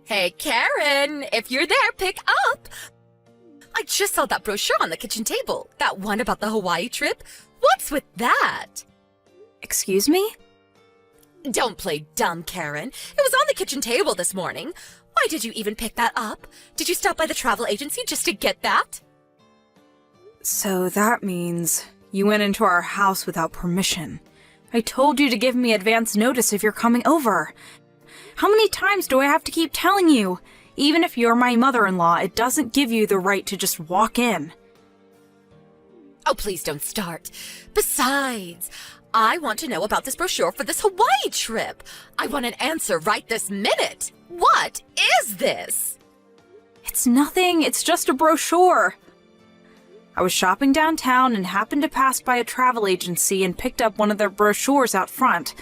Hey, Karen, if you're there, pick up. I just saw that brochure on the kitchen table. That one about the Hawaii trip. What's with that? Excuse me? Don't play dumb, Karen. It was on the kitchen table this morning. Why did you even pick that up? Did you stop by the travel agency just to get that? So that means you went into our house without permission. I told you to give me advance notice if you're coming over. How many times do I have to keep telling you? Even if you're my mother-in-law, it doesn't give you the right to just walk in. Oh, please don't start. Besides, I want to know about this brochure for this Hawaii trip. I want an answer right this minute. What is this? It's nothing, it's just a brochure. I was shopping downtown and happened to pass by a travel agency and picked up one of their brochures out front.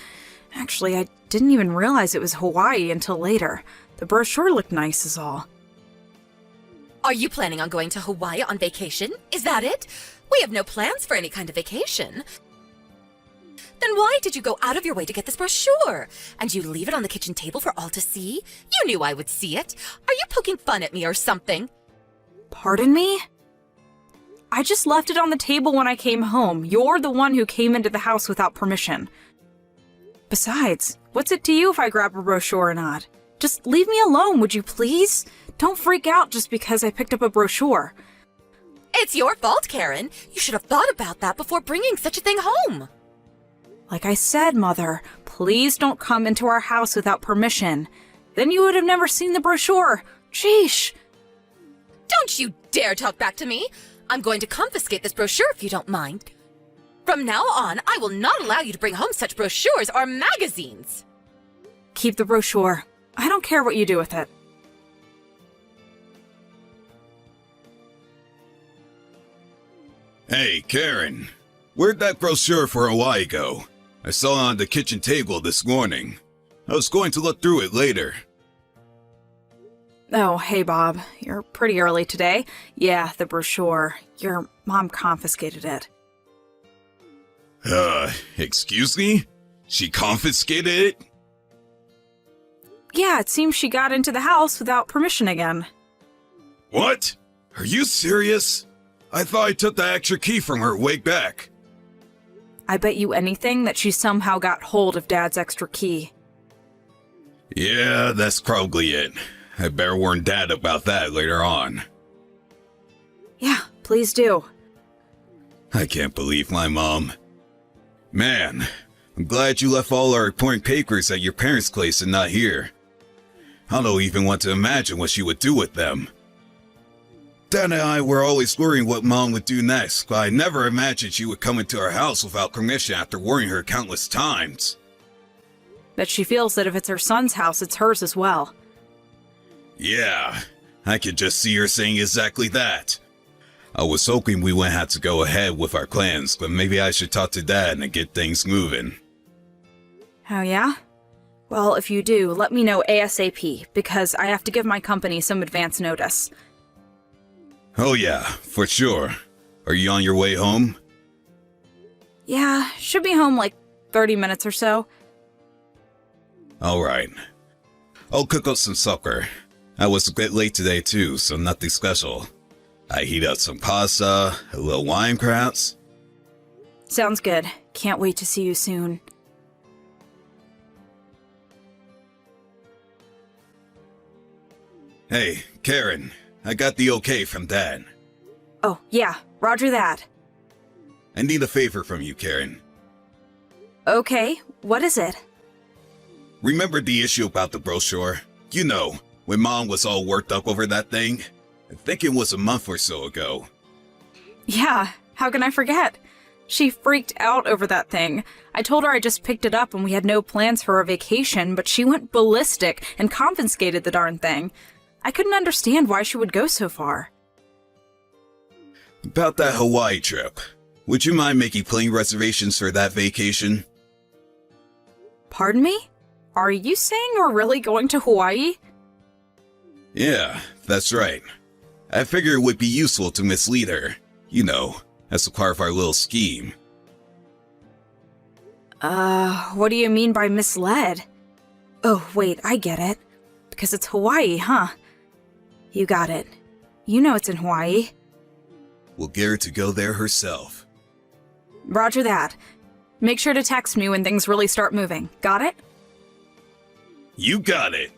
Actually, I didn't even realize it was Hawaii until later. The brochure looked nice is all. Are you planning on going to Hawaii on vacation? Is that it? We have no plans for any kind of vacation. Then why did you go out of your way to get this brochure? And you leave it on the kitchen table for all to see? You knew I would see it. Are you poking fun at me or something? Pardon me? I just left it on the table when I came home. You're the one who came into the house without permission. Besides, what's it to you if I grab a brochure or not? Just leave me alone, would you please? Don't freak out just because I picked up a brochure. It's your fault, Karen. You should have thought about that before bringing such a thing home. Like I said, Mother, please don't come into our house without permission. Then you would have never seen the brochure. Sheesh. Don't you dare talk back to me. I'm going to confiscate this brochure if you don't mind. From now on, I will not allow you to bring home such brochures or magazines. Keep the brochure. I don't care what you do with it. Hey, Karen. Where'd that brochure for Hawaii go? I saw it on the kitchen table this morning. I was going to look through it later. Oh, hey, Bob. You're pretty early today. Yeah, the brochure. Your mom confiscated it. Excuse me? She confiscated it? Yeah, it seems she got into the house without permission again. What? Are you serious? I thought I took the extra key from her way back. I bet you anything that she somehow got hold of Dad's extra key. Yeah, that's probably it. I better warn Dad about that later on. Yeah, please do. I can't believe my mom. Man, I'm glad you left all our important papers at your parents' place and not here. I don't even want to imagine what she would do with them. Dad and I were always worrying what Mom would do next, but I never imagined she would come into our house without permission after warning her countless times. That she feels that if it's her son's house, it's hers as well. Yeah, I could just see her saying exactly that. I was hoping we wouldn't have to go ahead with our plans, but maybe I should talk to Dad and get things moving. Oh yeah? Well, if you do, let me know ASAP, because I have to give my company some advance notice. Oh yeah, for sure. Are you on your way home? Yeah, should be home like 30 minutes or so. Alright. I'll cook up some supper. I was a bit late today too, so nothing special. I heat up some pasta, a little wine perhaps. Sounds good. Can't wait to see you soon. Hey, Karen, I got the okay from Dad. Oh, yeah, roger that. I need a favor from you, Karen. Okay, what is it? Remember the issue about the brochure? You know, when Mom was all worked up over that thing? I think it was a month or so ago. Yeah, how can I forget? She freaked out over that thing. I told her I just picked it up and we had no plans for a vacation, but she went ballistic and confiscated the darn thing. I couldn't understand why she would go so far. About that Hawaii trip. Would you mind making plane reservations for that vacation? Pardon me? Are you saying we're really going to Hawaii? Yeah, that's right. I figure it would be useful to mislead her. You know, as a part of our little scheme. What do you mean by misled? Oh, wait, I get it. 'cause it's Hawaii, huh? You got it. You know it's in Hawaii. We'll get her to go there herself. Roger that. Make sure to text me when things really start moving. Got it? You got it!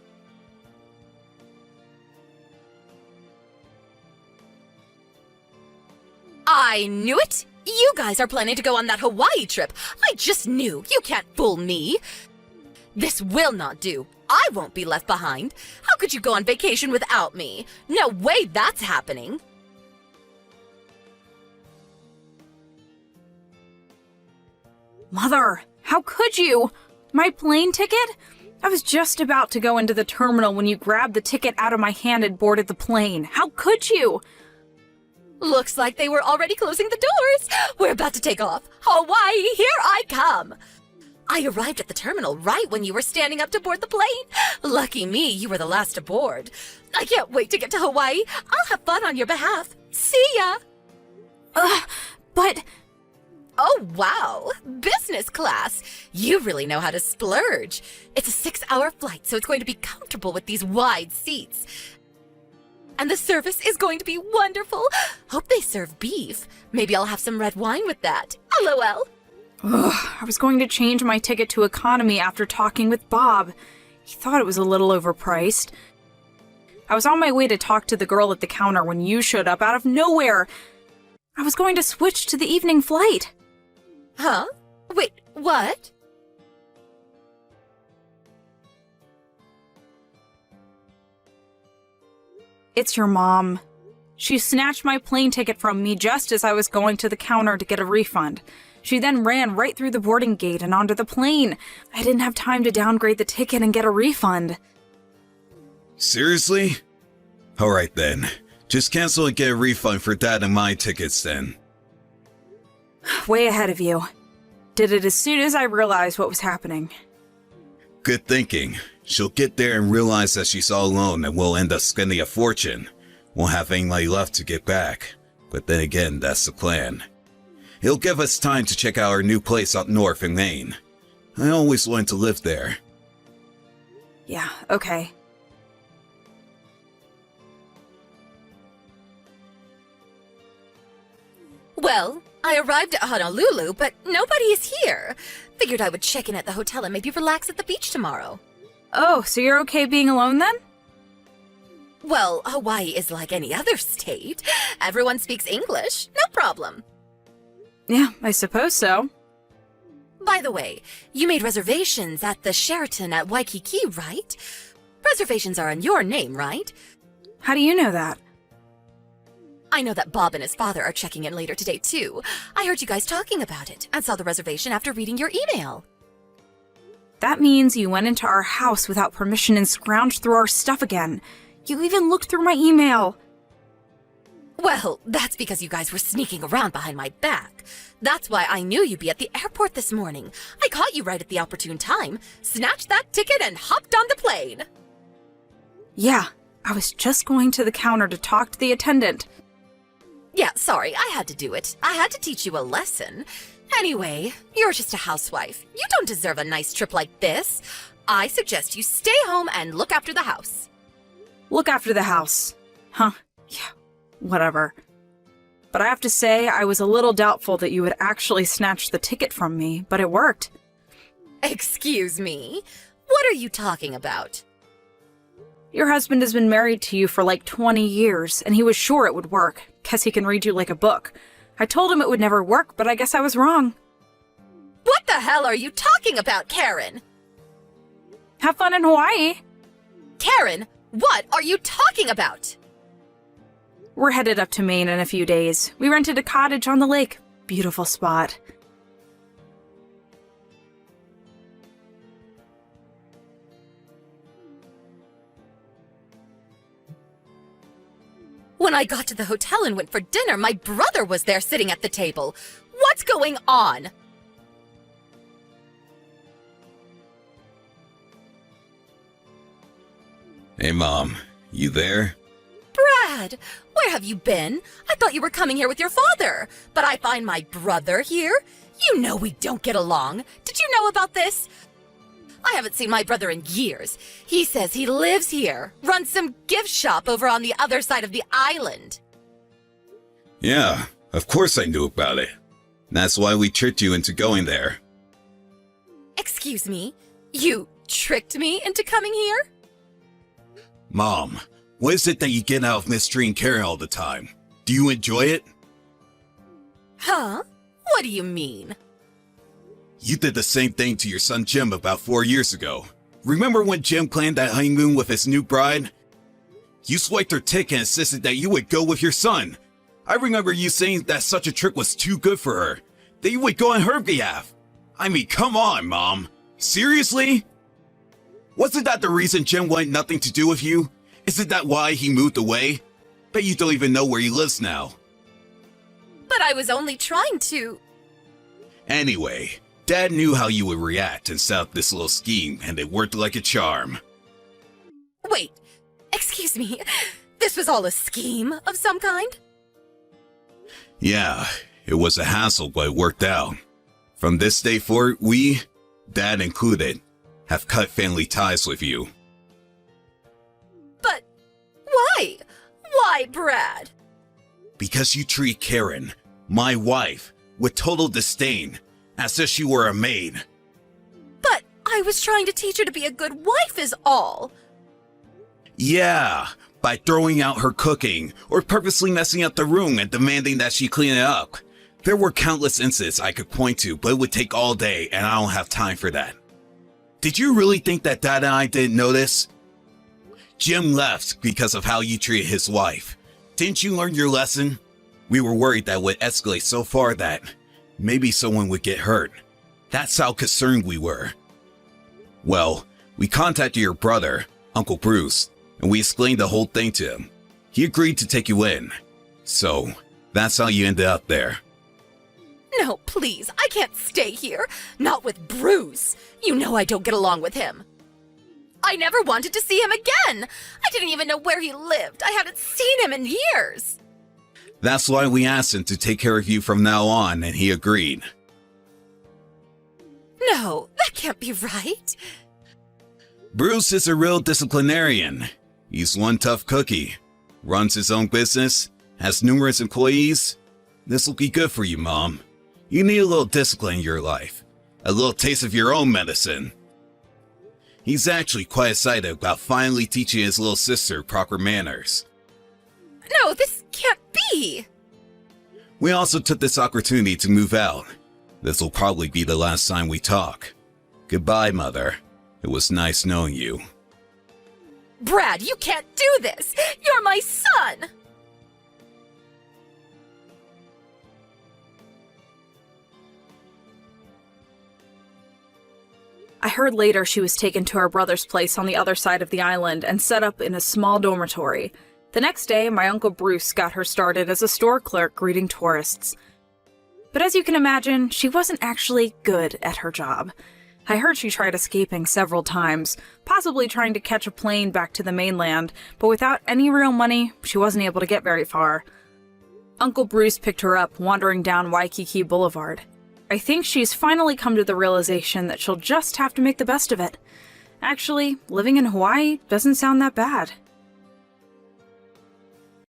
I knew it! You guys are planning to go on that Hawaii trip. I just knew. You can't fool me. This will not do. I won't be left behind. How could you go on vacation without me? No way that's happening. Mother, how could you? My plane ticket? I was just about to go into the terminal when you grabbed the ticket out of my hand and boarded the plane. How could you? Looks like they were already closing the doors. We're about to take off. Hawaii, here I come. I arrived at the terminal right when you were standing up to board the plane. Lucky me, you were the last aboard. I can't wait to get to Hawaii. I'll have fun on your behalf. See ya. But... Oh, wow. Business class. You really know how to splurge. It's a 6-hour flight, so it's going to be comfortable with these wide seats. And the service is going to be wonderful. Hope they serve beef. Maybe I'll have some red wine with that. LOL. I was going to change my ticket to economy after talking with Bob. He thought it was a little overpriced. I was on my way to talk to the girl at the counter when you showed up out of nowhere. I was going to switch to the evening flight. Huh? Wait, what? It's your mom. She snatched my plane ticket from me just as I was going to the counter to get a refund. She then ran right through the boarding gate and onto the plane. I didn't have time to downgrade the ticket and get a refund. Seriously? Alright then. Just cancel and get a refund for that and my tickets then. Way ahead of you. Did it as soon as I realized what was happening. Good thinking. She'll get there and realize that she's all alone and we'll end up spending a fortune. Won't have any money left to get back. But then again, that's the plan. It'll give us time to check out our new place up north in Maine. I always wanted to live there. Yeah, okay. Well, I arrived at Honolulu, but nobody is here. Figured I would check in at the hotel and maybe relax at the beach tomorrow. Oh, so you're okay being alone then? Well, Hawaii is like any other state. Everyone speaks English, no problem. Yeah, I suppose so. By the way, you made reservations at the Sheraton at Waikiki, right? Reservations are in your name, right? How do you know that? I know that Bob and his father are checking in later today, too. I heard you guys talking about it and saw the reservation after reading your email. That means you went into our house without permission and scrounged through our stuff again. You even looked through my email. Well, that's because you guys were sneaking around behind my back. That's why I knew you'd be at the airport this morning. I caught you right at the opportune time, snatched that ticket, and hopped on the plane. Yeah, I was just going to the counter to talk to the attendant. Yeah, sorry, I had to do it. I had to teach you a lesson. Anyway, you're just a housewife. You don't deserve a nice trip like this. I suggest you stay home and look after the house. Look after the house. Huh, yeah, whatever. But I have to say, I was a little doubtful that you would actually snatch the ticket from me, but it worked. Excuse me? What are you talking about? Your husband has been married to you for like 20 years, and he was sure it would work, 'cause he can read you like a book. I told him it would never work, but I guess I was wrong. What the hell are you talking about, Karen? Have fun in Hawaii. Karen, what are you talking about? We're headed up to Maine in a few days. We rented a cottage on the lake. Beautiful spot. When I got to the hotel and went for dinner, my brother was there sitting at the table. What's going on? Hey Mom, you there? Brad, where have you been? I thought you were coming here with your father, but I find my brother here? You know we don't get along. Did you know about this? I haven't seen my brother in years. He says he lives here, runs some gift shop over on the other side of the island. Yeah, of course I knew about it. That's why we tricked you into going there. Excuse me? You tricked me into coming here? Mom, what is it that you get out of mistreating Karen all the time? Do you enjoy it? Huh? What do you mean? You did the same thing to your son Jim about 4 years ago. Remember when Jim planned that honeymoon with his new bride? You swiped her ticket and insisted that you would go with your son. I remember you saying that such a trick was too good for her, that you would go on her behalf. I mean, come on, Mom. Seriously? Wasn't that the reason Jim wanted nothing to do with you? Isn't that why he moved away? Bet you don't even know where he lives now. But I was only trying to... Anyway, Dad knew how you would react and set up this little scheme, and it worked like a charm. Wait, excuse me. This was all a scheme of some kind? Yeah, it was a hassle, but it worked out. From this day forward, we, Dad included, have cut family ties with you. But why? Why, Brad? Because you treat Karen, my wife, with total disdain, as if she were a maid. But I was trying to teach her to be a good wife is all. Yeah, by throwing out her cooking, or purposely messing up the room and demanding that she clean it up. There were countless incidents I could point to, but it would take all day, and I don't have time for that. Did you really think that Dad and I didn't notice? Jim left because of how you treated his wife. Didn't you learn your lesson? We were worried that would escalate so far that maybe someone would get hurt. That's how concerned we were. Well, we contacted your brother, Uncle Bruce, and we explained the whole thing to him. He agreed to take you in. So, that's how you ended up there. No, please, I can't stay here. Not with Bruce. You know I don't get along with him. I never wanted to see him again. I didn't even know where he lived. I hadn't seen him in years. That's why we asked him to take care of you from now on, and he agreed. No, that can't be right. Bruce is a real disciplinarian. He's one tough cookie. Runs his own business, has numerous employees. This will be good for you, Mom. You need a little discipline in your life. A little taste of your own medicine. He's actually quite excited about finally teaching his little sister proper manners. No, this can't be. We also took this opportunity to move out. This will probably be the last time we talk. Goodbye, Mother. It was nice knowing you. Brad, you can't do this. You're my son. I heard later she was taken to her brother's place on the other side of the island and set up in a small dormitory. The next day, my Uncle Bruce got her started as a store clerk greeting tourists. But as you can imagine, she wasn't actually good at her job. I heard she tried escaping several times, possibly trying to catch a plane back to the mainland, but without any real money, she wasn't able to get very far. Uncle Bruce picked her up wandering down Waikiki Boulevard. I think she's finally come to the realization that she'll just have to make the best of it. Actually, living in Hawaii doesn't sound that bad.